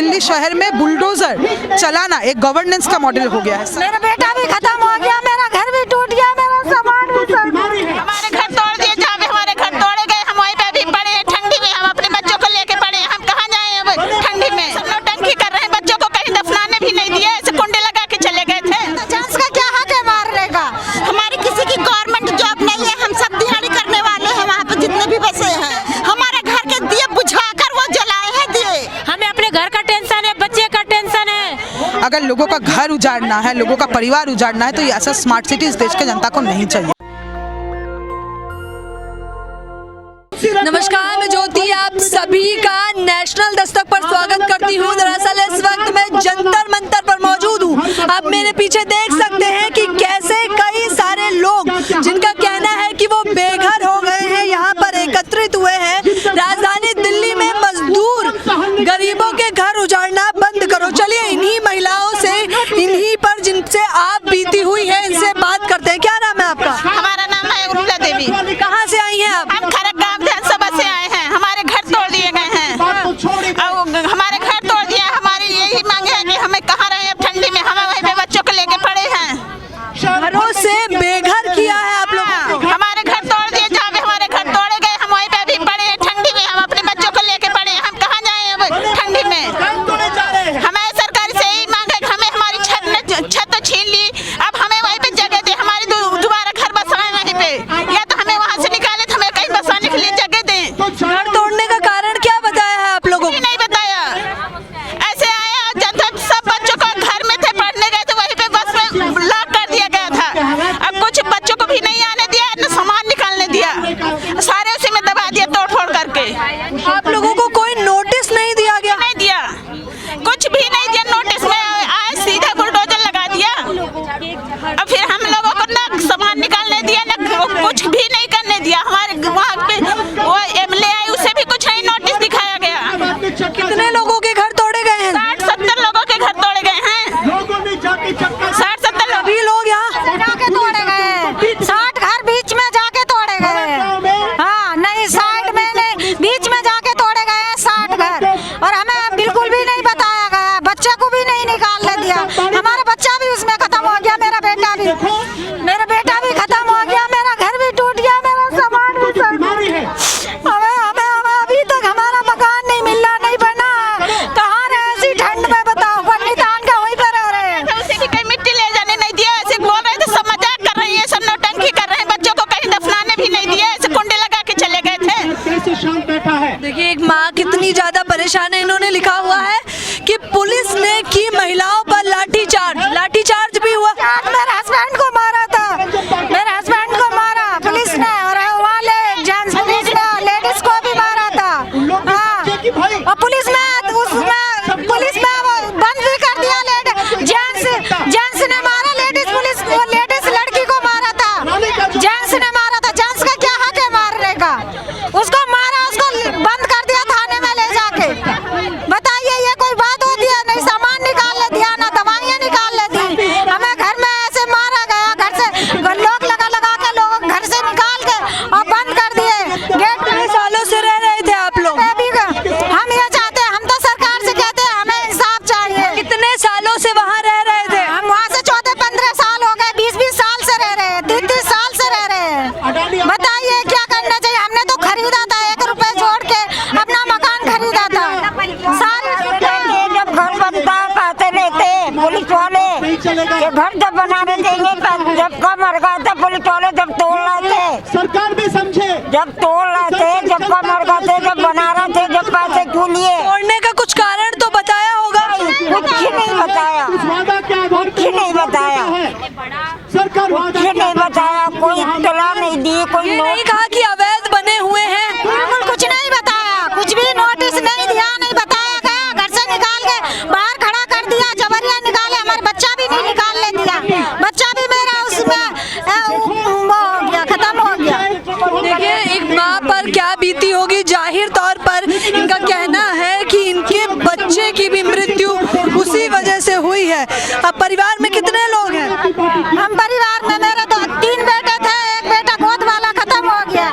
दिल्ली शहर में बुलडोजर चलाना एक गवर्नेंस का मॉडल हो गया है। मेरा बेटा भी खत्म हो गया, मेरा घर भी टूट गया, मेरा सामान भी सब। हमारे घर तोड़ दिए, जहाँ पे हमारे घर तोड़े गए हम वहीं पे अभी पड़े हैं ठंडी में। हम अपने बच्चों को लेके पड़े हैं, हम कहाँ जाएं अब ठंडी में। सब नौटंकी कर रहे हैं, बच्चों को कहीं दफनाने भी नहीं दिए, ऐसे कुंडे लगा के चले गए थे। जेंट्स का क्या हक है मारने का? हमारी किसी की गवर्नमेंट जॉब नहीं है, हम सब दिहाड़ी करने वाले हैं। वहाँ पे जितने भी बसे हैं हमारे घर के दिए बुझाकर वो जलाए हैं दिए। हमें अपने घर का टेंशन है, बच्चे का टेंशन है। अगर लोगों का घर उजाड़ना है, लोगों का परिवार उजाड़ना है, तो ये ऐसा स्मार्ट सिटी इस देश के जनता को नहीं चाहिए। नमस्कार, मैं ज्योति आप सभी का नेशनल दस्तक पर स्वागत करती हूँ। दरअसल इस वक्त मैं जंतर मंतर पर मौजूद हूँ। आप मेरे पीछे देख सकते हैं कि कैसे कई सारे लोग जिनका कहना है कि वो बेघर हो गए हैं यहाँ पर एकत्रित हुए हैं। राजधानी दिल्ली में मजदूर गरीबों के घर उजाड़ना बंद करो। चलिए इन्हीं महिलाओं से, इन्हीं पर जिनसे आप बीती हुई है, इनसे बात करते हैं। क्या नाम है आपका? हमारा नाम है उर्मिला देवी। कहाँ से आई हैं आप? हम खरगगांव विधानसभा से आए हैं। हमारे घर तोड़ दिए गए हैं, हमारे घर तोड़ दिया। हमारी यही मांग है कि हमें कहाँ रहे अब ठंडी में, हमें वहीं पे बच्चों को लेके पड़े हैं। घरों से बेघर किया है आप लोगों को। हमारे घर तोड़ दिए, जहाँ पे हमारे घर तोड़े गए हम वहीं पे अभी पड़े हैं ठंडी में। हम अपने बच्चों को लेके पड़े हैं, हम कहाँ जाएं अब ठंडी में। हमें सरकार से यही मांग है कि हमें हमारी छत तो छीन ली, अब हमें वहीं पे जगह दे, हमारी दोबारा घर बसाएं वहीं पे, या तो हमें वहाँ से निकाले तो हमें कहीं बसाने के लिए जगह दें। घर तोड़ने का कारण क्या बताया है आप लोगों को? नहीं बताया, ऐसे आया जब सब बच्चों को घर में थे, पढ़ने गए थे, वहीं पे बस में लॉक कर दिया गया था। अब कुछ बच्चों को भी नहीं आने दिया, न सामान निकालने दिया, सारे उसी में दबा दिया तोड़ फोड़ करके। आप लोगों को कोई नोटिस नहीं दिया गया? नहीं दिया, कुछ भी नहीं दिया। नोटिस में आए सीधा बुलडोजर लगा दिया। अब फिर हम लोगों को ना सामान निकालने दिया, ना कुछ भी नहीं करने दिया। हमारे वहाँ पे वो एमएलए आए, उसे भी कुछ नहीं नोटिस दिखाया गया। कितने लोगों के घर तोड़े गए हैं? 60-70 लोगों के घर तोड़े गए हैं। 60-70 लोग अभी लोग यहाँ जाके तोड़े गए, 60 घर बीच में जाके तोड़े गए। हाँ, नहीं साइड में नहीं, बीच में जाके तोड़े गए हैं 60 घर। और हमें बिल्कुल भी नहीं बताया गया, बच्चे को भी नहीं निकालने दिया। हमारा बच्चा भी उसमें खत्म हो गया, मेरा बेटा भी खत्म हो गया, मेरा घर भी टूट गया, मेरा सामान भी सब। हमें अभी तक हमारा मकान नहीं मिला, नहीं बना। कहाँ रहे ऐसी ठंड में, बताओ। पन्नी तान के वहीं पर रह रहे हैं। उसे भी कहीं मिट्टी ले जाने नहीं दिया, ऐसे बोल रहे थे, सब मजाक कर रही है, सब नौटंकी कर रहे हैं, बच्चों को कहीं दफनाने भी नहीं दिया, ऐसे कुंडे लगा के चले गए थे। देखिए एक माँ कितनी ज्यादा परेशान है। इन्होंने लिखा हुआ है कि पुलिस ने की महिलाओं पर लाठीचार्ज भी हुआ। मेरे हस्बैंड को मारा था, मेरे हस्बैंड को मारा पुलिस ने, और वाले जेंट्स पुलिस ने लेडीज को भी मारा था। हाँ, और पुलिस में वो बंद भी कर दिया। जेंट्स ने मारा लेडीज लड़की को मारा था। जेंट्स ने मारा था। जेंट्स का क्या हक है मारने का? उसको मारा, उसको बंद कर दिया थाने में ले जाके। बताइए ये कोई बात होती है? नहीं सामान निकालने दिया, ना दवाइयाँ निकालने दी। हमें घर में ऐसे मारा गया, घर से लोग लगा के लोग घर से निकाल के और बंद कर दिए गेट। कितने सालों से रह रहे थे आप लोग? हम ये चाहते हैं, हम तो सरकार से कहते हैं हमें इंसाफ चाहिए। कितने सालों से वहाँ रह रहे थे? हम वहाँ से 14-15 साल हो गए, 20-20 साल से रह रहे हैं, 30-30 साल से रह रहे हैं। बताइए क्या करना चाहिए? हमने तो खरीदा था, 1 रुपए जोड़ के अपना मकान खरीदा था। जब घर बनता कहते रहते पुलिस वाले कि घर जब बनाने देंगे, जब कम मर गए थे पुलिस वाले, जब तोड़ रहे थे सरकार भी समझे, जब तोड़ रहे थे, जब कम मर गए थे, जब बना रहे थे, जब पैसे क्यों लिए? तोड़ने का कुछ कारण तो बताया होगा? कुछ नहीं बताया, कुछ नहीं बताया, सरकार कुछ नहीं बताया, कोई इत्तला नहीं दी, कोई ये नहीं कहा कि अवैध बने हुए हैं? बिल्कुल कुछ नहीं बताया, कुछ भी नोटिस नहीं दिया, नहीं बताया गया। घर से निकाल के बाहर खड़ा कर दिया, जबरिया निकाले। हमारा बच्चा भी नहीं निकालने दिया, बच्चा भी मेरा उसमें वो हो गया, खत्म हो गया। देखिए एक माँ पर क्या बीती होगी। जाहिर तौर पर इनका कहना है कि इनके बच्चे की भी मृत्यु उसी वजह से हुई है। अब परिवार में कितने लोग हैं? हम परिवार में मेरे तो 3 बेटे थे, एक बेटा गोद वाला खत्म हो गया।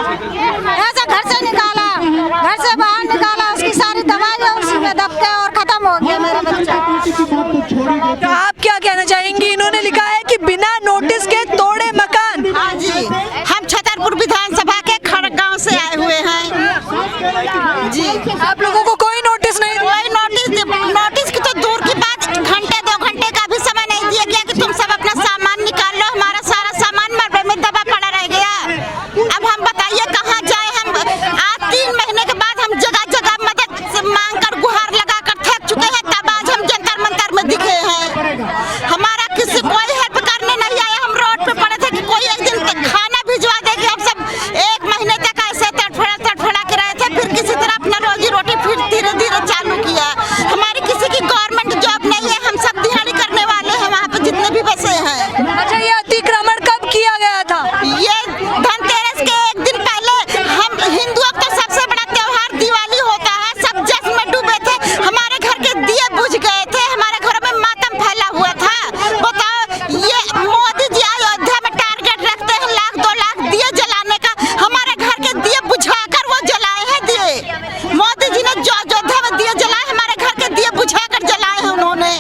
ऐसे घर से निकाला, घर से बाहर निकाला, उसकी सारी दवाइयाँ उसी में दब के और खत्म हो गया। तो आप क्या कहना चाहेंगी? इन्होंने लिखा है कि बिना नोटिस के तोड़े मकान। हाँ जी, हम छतरपुर विधानसभा के खड़ग गांव से आए हुए हैं जी। आप लोगों को कोई नोटिस नहीं? कोई नोटिस की तो दूर की बात, घंटे 2 घंटे का भी समय नहीं दिया गया कि तुम सब अपना सामान निकाल लो। हमारा सारा सामान मलबे में दबा पड़ा रह गया। अब हम बताइए कहाँ जाए? हम आज 3 महीने के बाद हम जगह जगह मदद मांग कर गुहार लगा कर थक चुके हैं, तब आज हम जंतर मंतर में दिखे हैं। हमारा किसी कोई हेल्प करने नहीं आया। हम रोड पे पड़े थे कि कोई एक दिन तक खाना भिजवा देगी। हम सब 1 महीने तक ऐसे तड़फड़ा के रहे थे, फिर किसी तरह अपना रोजी रोटी फिर धीरे धीरे चालू किया। हमारी किसी की गवर्नमेंट जॉब नहीं है, हम सब दिहाड़ी करने वाले हैं वहाँ पे जितने भी बसे हैं। अच्छा, ये अतिक्रमण कब किया गया था? ये धनतेरस के 1 दिन पहले। हम हिंदुओं का सबसे बड़ा त्योहार दिवाली होता है, सब जश्न में डूबे थे। हमारे घर के दिए बुझ गए थे, हमारे घरों में मातम फैला हुआ था। बताओ, ये मोदी जी अयोध्या में टारगेट रखते हैं 1-2 लाख दिए जलाने का। हमारे घर के दिए बुझाकर वो जलाए हैं दिए। मोदी जी ने जो अयोध्या में दिए जलाए, हमारे घर के दिए बुझाकर जलाए हैं उन्होंने।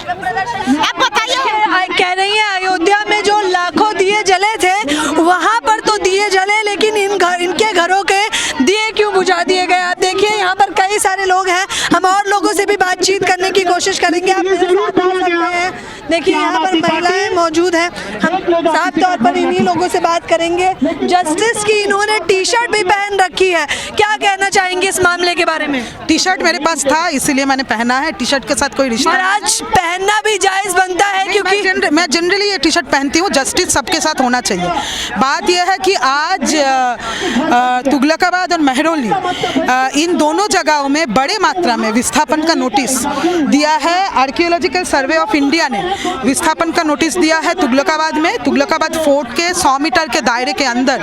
अब बताइए, कह रही है अयोध्या में जो लाखों दिए जले थे वहां पर तो दिए जले, लेकिन इनके घरों के दिए क्यों बुझा दिए गए? आप देखिए यहाँ पर कई सारे लोग हैं, हम और लोगों से भी बातचीत करने की कोशिश करेंगे। आप मेरे साथ देख सकते हैं, देखिए यहाँ पर महिलाएं मौजूद हैं, हम साफ तौर पर इन्हीं लोगों से बात करेंगे। जस्टिस की इन्होंने टी-शर्ट भी पहन रखी है, क्या कहना चाहेंगे इस मामले के बारे में? टी-शर्ट मेरे पास था इसीलिए मैंने पहना है। टी-शर्ट के साथ कोई रिश्ता और आज पहनना भी जायज बनता है, क्योंकि मैं जनरली ये टी-शर्ट पहनती हूँ। जस्टिस सबके साथ होना चाहिए। बात यह है कि आज तुगलकाबाद और महरौली इन दोनों जगहों में बड़े मात्रा में विस्थापन का नोटिस दिया है। आर्कियोलॉजिकल सर्वे ऑफ इंडिया ने विस्थापन का नोटिस दिया है तुगलकाबाद में। तुगलकाबाद फोर्ट के 100 मीटर के दायरे के अंदर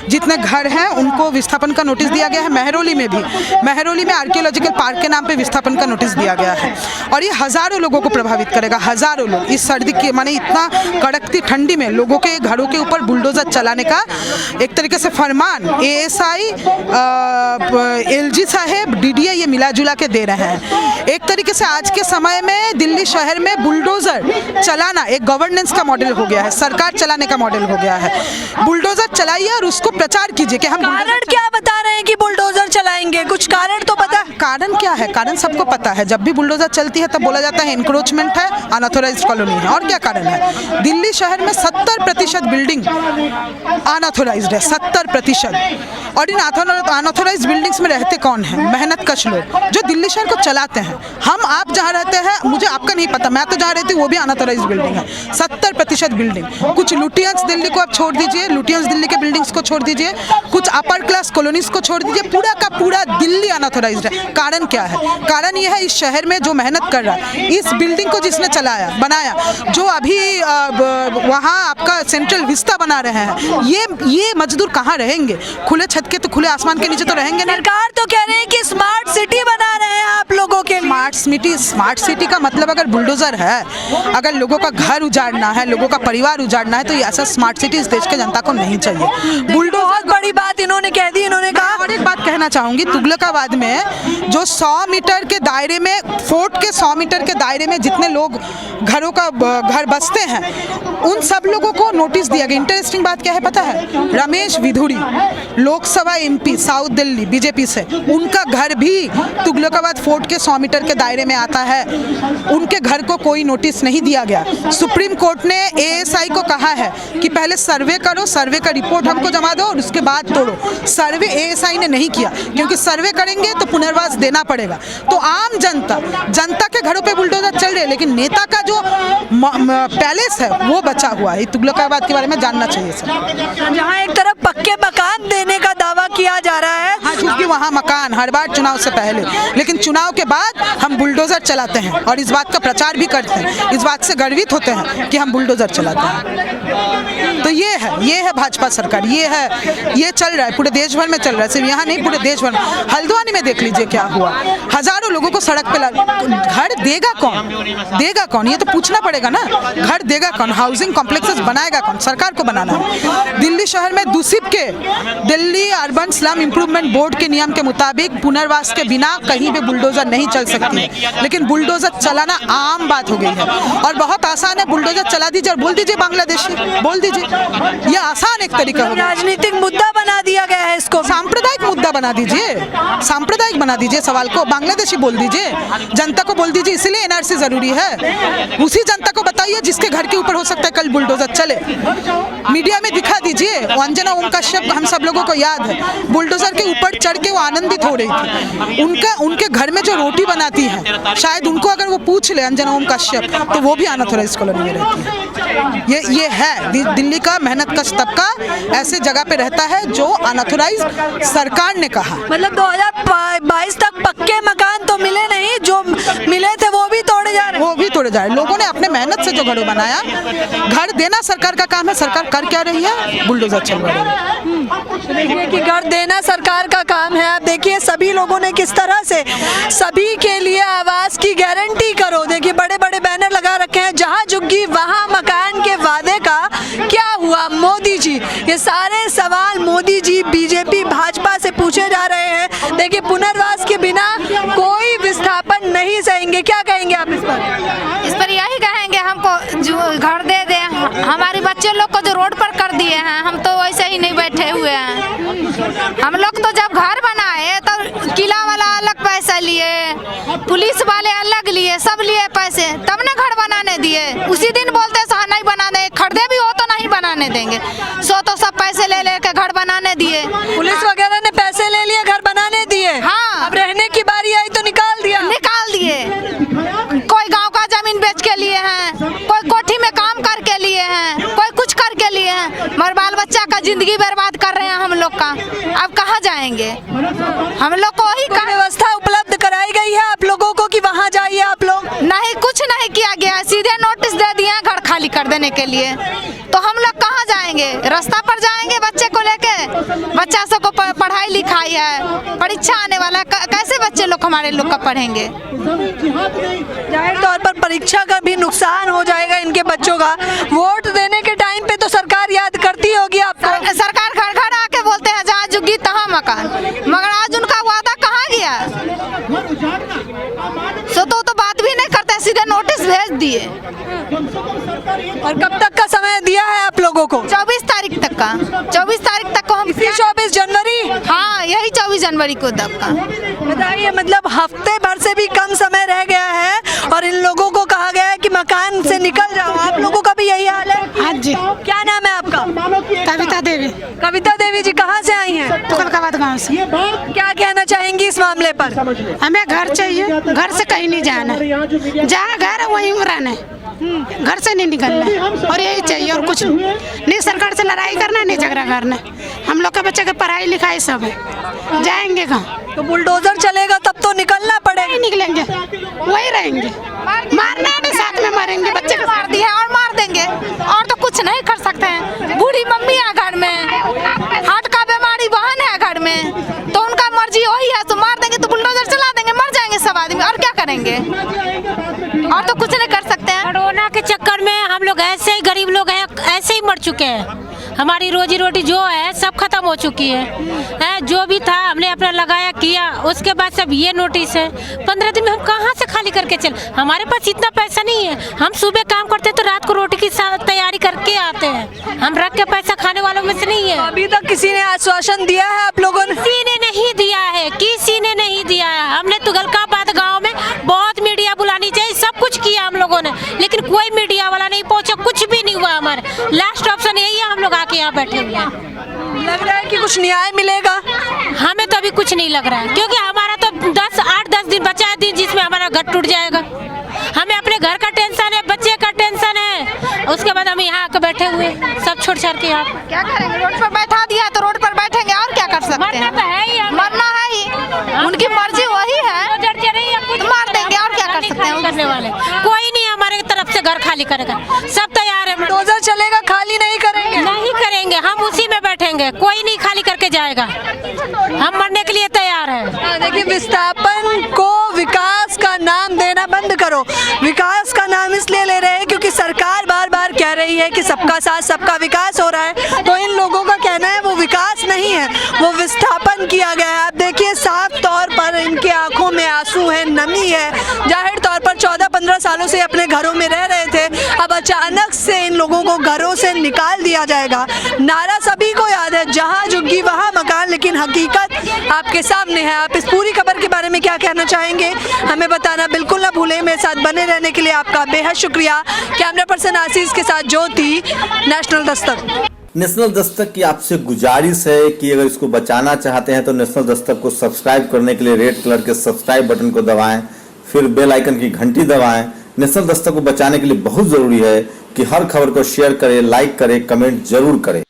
जितने घर हैं उनको विस्थापन का नोटिस दिया गया है। महरौली में भी, महरौली में आर्कियोलॉजिकल पार्क के नाम पे विस्थापन का नोटिस दिया गया है और ये हज़ारों लोगों को प्रभावित करेगा। हज़ारों लोग इस सर्दी के माने इतना कड़कती ठंडी में लोगों के घरों के ऊपर बुलडोजर चलाने का एक तरीके से फरमान एएसआई, एलजी साहेब, डीडीए ये मिला जुला के दे रहे हैं। एक तरीके से आज के समय में दिल्ली शहर में बुलडोजर चलाना एक गवर्नेंस का मॉडल हो गया है, सरकार चलाने का मॉडल हो गया है। बुलडोजर चलाइए और उसको प्रचार कीजिए कि हम कारण क्या बता रहे हैं कि बुलडोजर चलाएंगे? कुछ कारण तो पता है? कारण क्या है? कारण सबको पता है। जब भी बुलडोजर चलती है तब बोला जाता है एनक्रोचमेंट है, अनऑथोराइज्ड कॉलोनी है। और क्या कारण है? दिल्ली शहर में 70% बिल्डिंग अनऑथोराइज्ड है, 70%। और इन अनऑथोराइज्ड बिल्डिंग्स में रहते कौन है? मेहनत कश लोग जो दिल्ली शहर को चलाते हैं। हम आप जहाँ रहते हैं मुझे आपका नहीं पता, मैं तो जहाँ रहती हूँ वो भी अनऑथोराइज्ड बिल्डिंग है, 70% बिल्डिंग। कुछ लुटियंस दिल्ली को आप छोड़ दीजिए, लुटियंस दिल्ली के बिल्डिंग्स को छोड़ दीजिए, कुछ अपर क्लास कॉलोनीज को छोड़ दीजिए, पूरा का पूरा दिल्ली अनऑथोराइज्ड है। कारण क्या है? कारण यह है इस शहर में जो मेहनत कर रहा है, इस बिल्डिंग को जिसने चलाया बनाया, जो अभी वहाँ आपका सेंट्रल विस्ता बना रहे हैं, ये मजदूर कहाँ रहेंगे? खुले छत के तो खुले आसमान के नीचे तो रहेंगे नहीं। सरकार तो कह रहे हैं कि स्मार्ट सिटी बना रहे हैं आप लोगों के लिए। स्मार्ट सिटी का मतलब अगर बुलडोजर है, अगर लोगों का घर उजाड़ना है, लोगों का परिवार उजाड़ना है, तो ये ऐसा स्मार्ट सिटी इस देश के जनता को नहीं चाहिए। बुलडोजर बहुत बड़ी बात इन्होंने कह दी। इन्होंने कहा, और एक बात कहना चाहूंगी, तुगलकाबाद में जो 100 मीटर के दायरे में, फोर्ट के 100 मीटर के दायरे में जितने लोग घर बसते हैं उन सब लोगों को नोटिस दिया गया। इंटरेस्टिंग बात क्या है पता है? Ramesh Vidhuri Lok Sabha MP south Delhi BJP से, उनका घर भी तुगलकाबाद फोर्ट के 100 मीटर के दायरे में आता है। उनके घर को कोई नोटिस नहीं दिया गया। सुप्रीम कोर्ट ने एएसआई को कहा है कि पहले सर्वे करो, सर्वे का रिपोर्ट हमको जमा दो और उसके बाद तोड़ो। सर्वे एएसआई ने नहीं किया, क्योंकि सर्वे करेंगे तो पुनर्वास देना पड़ेगा। तो आम जनता के घरों पे बुलडोजर चल रहे हैं, लेकिन नेता का जो पैलेस है वो बचा हुआ है। तुगलकाबाद के बारे में जानना चाहिए सर। जहाँ एक तरफ पक्के मकान देने का दावा किया जा रहा है, हाँ, क्योंकि वहाँ मकान हर बार चुनाव से पहले, लेकिन चुनाव के बाद हम बुलडोजर चलाते हैं और इस बात का प्रचार भी करते हैं, इस बात से गर्वित होते हैं कि हम बुलडोजर चलाते हैं। तो ये है भाजपा सरकार, ये चल रहा है, पूरे देश भर में चल रहा है, सिर्फ यहाँ नहीं पूरे देश भर में। हल्द्वानी में देख लीजिए क्या हुआ, हजारों लोगों को सड़क पे घर देगा कौन, ये तो पूछना पड़ेगा ना, घर देगा कौन, हाउसिंग कॉम्प्लेक्सेस बनाएगा कौन, सरकार को बनाना है। दिल्ली शहर में दूसिब के Delhi urban slum improvement board के नियम के मुताबिक पुनर्वास के बिना कहीं भी बुलडोजर नहीं चल सकती है, लेकिन बुलडोजर चलाना आम बात हो गई है और बहुत आसान है। बुलडोजर चला दीजिए और बोल दीजिए बांग्लादेशी, बोल दीजिए, ये आसान एक तरीका होगा। राजनीतिक मुद्दा बना दिया गया है इसको, सांप्रदायिक मुद्दा बना दीजिए, सांप्रदायिक बना दीजिए सवाल को, बांग्लादेशी बोल दीजिए, जनता को बोल दीजिए, इसलिए एनआरसी जरूरी है। उसी जनता को बताइए जिसके घर के ऊपर हो सकता है कल बुलडोजर चले, मीडिया में दिखा दीजिए। अंजना ओम कश्यप हम सब लोगों को याद है, बुलडोजर के ऊपर चढ़ के वो आनंदित हो रही थी। उनके घर में जो रोटी बनाती है, शायद उनको अगर वो पूछ ले अंजना ओम कश्यप, तो वो भी अनऑथराइज्ड कॉलोनी में रहती है। ये है दिल्ली का मेहनतकश तबका ऐसे जगह पे रहता है जो अनऑथराइज्ड सरकार ने कहा। मतलब 2022 तक पक्के मकान तो मिले नहीं, जो मिले थे वो भी तोड़े जा रहे हैं। लोगों ने अपने मेहनत से जो घर बनाया, घर देना सरकार का काम है। सरकार कर क्या रही है? बुलडोजर चलवा रही है। देखिए कि घर देना सरकार का काम है। आप देखिए सभी लोगों ने किस तरह से सभी के लिए आवास की गारंटी करो, देखिए बड़े बड़े बैनर लगा रखे हैं, जहां झुग्गी वहां मकान के वादे का क्या हुआ मोदी जी। ये सारे सवाल मोदी जी, बीजेपी, भाजपा से पूछे जा रहे हैं। देखिए पुनर्वास के बिना कोई विस्थापन नहीं सहेंगे, क्या कहेंगे आप इस पर यही कहेंगे, हमको जो घर दे दे, हमारे बच्चे लोग को जो रोड पर कर दिए हैं, हम तो वैसे ही नहीं बैठे हुए हैं। हम लोग तो जब घर बनाए तो किला वाला अलग पैसा लिए, पुलिस वाले अलग लिए, सब लिए पैसे, तब ना घर बनाने दिए। उसी दिन बोलते नहीं बनाने, खरीदे भी हो तो नहीं बनाने देंगे, तो सब पैसे ले लेके घर बनाने दिए। पुलिस वगैरह ने पैसे ले लिए, घर बनाने दिए। हाँ, अब रहने की बारी आई तो निकाल दिए। कोई गांव का जमीन बेच के लिए हैं, कोई कोठी में काम करके लिए हैं, कोई कुछ करके लिए हैं, मगर बाल बच्चा का जिंदगी बर्बाद कर रहे हैं हम लोग का। अब कहाँ जाएंगे हम लोग को? वही व्यवस्था उपलब्ध कराई गई है आप लोगों को कि वहाँ जाइए आप लोग? नहीं, कुछ नहीं किया गया, सीधे नोटिस दे दिए हैं घर खाली कर देने के लिए। तो हम लोग कहाँ जाएंगे? रास्ता पर जाएंगे बच्चे को लेके? बच्चा सबको पढ़ाई लिखाई है, परीक्षा आने वाला है, कैसे बच्चे लोग हमारे लोग का पढ़ेंगे? जाहिर तौर पर परीक्षा का भी नुकसान हो जाएगा इनके बच्चों का। वोट देने के टाइम पे तो सरकार याद करती होगी आपको। सरकार घर घर आके बोलते हैं जहाँ झुग्गी तहाँ मकान, मगर आज उनका वादा कहाँ गया? तो बात भी नहीं करते, सीधे नोटिस भेज दिए। और कब तक का समय दिया है आप लोगों को? 24 तारीख तक का। 24 तारीख तक को हम 24 जनवरी? हाँ, यही 24 जनवरी को तक का। बताइए, मतलब हफ्ते भर से भी कम समय रह गया है और इन लोगों को कहा गया है कि मकान से निकल जाओ। आप लोगों का भी यही हाल है? हाँ जी। क्या नाम है आपका? कविता देवी। कविता देवी जी कहाँ से आई हैं? तुगलकाबाद गांव से। क्या कहना चाहेंगी इस मामले पर? हमें घर चाहिए, घर से कहीं नहीं जाना, जहाँ घर है वहीं रहना है, घर से नहीं निकलना है, और यही चाहिए और कुछ नहीं। सरकार से लड़ाई करना, नहीं झगड़ा करना। हम लोग का बच्चे की पढ़ाई लिखाई सब है, जाएंगे कहाँ? तो बुलडोजर चलेगा तब तो निकलना पड़ेगा। नहीं निकलेंगे, वही रहेंगे, मारना है, साथ में मारेंगे, बच्चे को मार दिया और मार देंगे, और तो कुछ नहीं कर सकते हैं। बूढ़ी मम्मी है घर में, हार्ट का बीमारी बहन है घर में, तो उनका मर्जी वही है, तो मार देंगे, तो बुलडोजर चला देंगे, मर जाएंगे सब आदमी, और क्या करेंगे? और तो कुछ नहीं कर सकते हैं। कोरोना के चक्कर में हम लोग ऐसे ही गरीब लोग हैं, ऐसे ही मर चुके हैं। हमारी रोजी रोटी जो है सब खत्म हो चुकी है। जो भी था हमने अपना लगाया किया, उसके बाद सब ये नोटिस है। 15 दिन में हम कहाँ से खाली करके चल? हमारे पास इतना पैसा नहीं है। हम सुबह काम करते तो रात को रोटी की तैयारी करके आते हैं। हम रख के पैसा खाने वालों में से नहीं है। अभी तक किसी ने आश्वासन दिया है आप लोगों ने? किसी ने नहीं दिया है, किसी ने नहीं दिया है। हमने तुगलकाबाद गाँव में बहुत मीडिया बुलानी चाहिए, सब कुछ किया हम लोगों ने, लेकिन कोई मीडिया वाला नहीं पहुंचा, कुछ भी नहीं हुआ। हमारे लास्ट ऑप्शन यही है, हम लोग आके यहाँ बैठे हुए हैं। लग रहा है कि कुछ न्याय मिलेगा? हमें तो अभी कुछ नहीं लग रहा है, क्योंकि हमारा तो 8-10 दिन बचा है, दिन जिसमें हमारा घर टूट जाएगा। हमें अपने घर का टेंशन है, बच्चे का टेंशन है, उसके बाद हम यहाँ आके बैठे हुए सब छोड़ छाड़ के। आप क्या करेंगे? रोड पर बैठा दिया तो रोड पर बैठेंगे, और क्या कर सकते हैं? मरना तो है ही, मरना है ही, उनकी मर्जी वही है, तो मार देंगे, और क्या कर सकते हैं? करने वाले कोई नहीं हमारे तरफ सबसे घर खाली करेगा। सब तैयार है। बुलडोजर चलेगा, खाली नहीं करेंगे। नहीं करेंगे, हम उसी में बैठेंगे, कोई नहीं खाली करके जाएगा। हम मरने के लिए तैयार है। देखिए, विस्थापन को विकास का नाम देना बंद करो। विकास का नाम इसलिए ले रहे हैं क्योंकि सरकार बार बार कह रही है कि सबका साथ सबका विकास हो रहा है, तो इन लोगों का कहना है वो विकास नहीं है, वो विस्थापन किया गया है। आप देखिए, साफ तौर पर इनके आंखों में आंसू है, नमी है। जाहिर तौर पर 14-15 सालों से अपने घरों में रह रहे थे, अब अचानक से इन लोगों को घरों से निकाल दिया जाएगा। नारा सभी को याद है, जहां झुग्गी वहां मकान, लेकिन हकीकत आपके सामने है। आप इस पूरी खबर के बारे में क्या कहना चाहेंगे, हमें बताना बिल्कुल ना भूलें। मेरे साथ बने रहने के लिए आपका बेहद शुक्रिया। कैमरा पर्सन आशीष के साथ ज्योति, नेशनल दस्तक। नेशनल दस्तक की आपसे गुजारिश है कि अगर इसको बचाना चाहते हैं तो नेशनल दस्तक को सब्सक्राइब करने के लिए रेड कलर के सब्सक्राइब बटन को दबाएं, फिर बेल आइकन की घंटी दबाएं। नेशनल दस्तक को बचाने के लिए बहुत जरूरी है कि हर खबर को शेयर करें, लाइक करें, कमेंट जरूर करें।